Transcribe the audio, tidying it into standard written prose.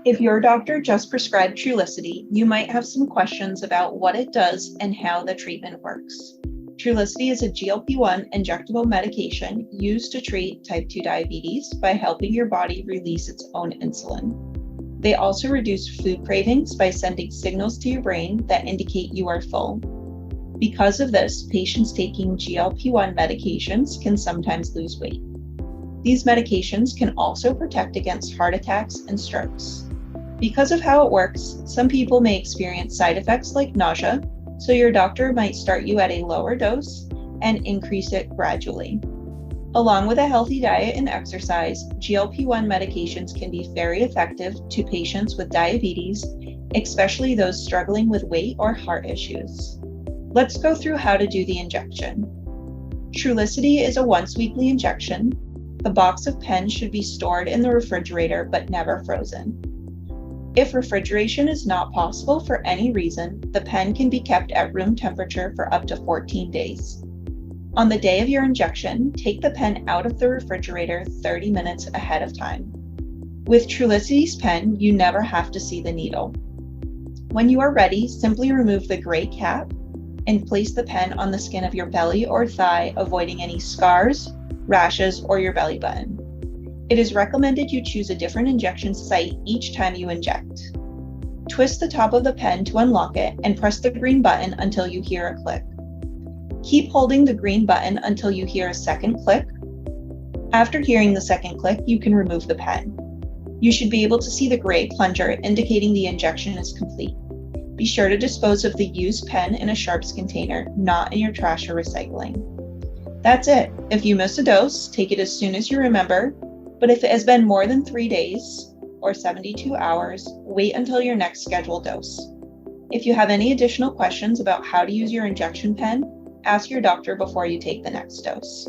If your doctor just prescribed Trulicity, you might have some questions about what it does and how the treatment works. Trulicity is a GLP-1 injectable medication used to treat type 2 diabetes by helping your body release its own insulin. They also reduce food cravings by sending signals to your brain that indicate you are full. Because of this, patients taking GLP-1 medications can sometimes lose weight. These medications can also protect against heart attacks and strokes. Because of how it works, some people may experience side effects like nausea, so your doctor might start you at a lower dose and increase it gradually. Along with a healthy diet and exercise, GLP-1 medications can be very effective to patients with diabetes, especially those struggling with weight or heart issues. Let's go through how to do the injection. Trulicity is a once-weekly injection. The box of pens should be stored in the refrigerator but never frozen. If refrigeration is not possible for any reason, the pen can be kept at room temperature for up to 14 days. On the day of your injection, take the pen out of the refrigerator 30 minutes ahead of time. With Trulicity's pen, you never have to see the needle. When you are ready, simply remove the gray cap and place the pen on the skin of your belly or thigh, avoiding any scars, rashes, or your belly button. It is recommended you choose a different injection site each time you inject. Twist the top of the pen to unlock it and press the green button until you hear a click. Keep holding the green button until you hear a second click. After hearing the second click, you can remove the pen. You should be able to see the gray plunger indicating the injection is complete. Be sure to dispose of the used pen in a sharps container, not in your trash or recycling. That's it. If you miss a dose, take it as soon as you remember, but if it has been more than 3 days or 72 hours, wait until your next scheduled dose. If you have any additional questions about how to use your injection pen, ask your doctor before you take the next dose.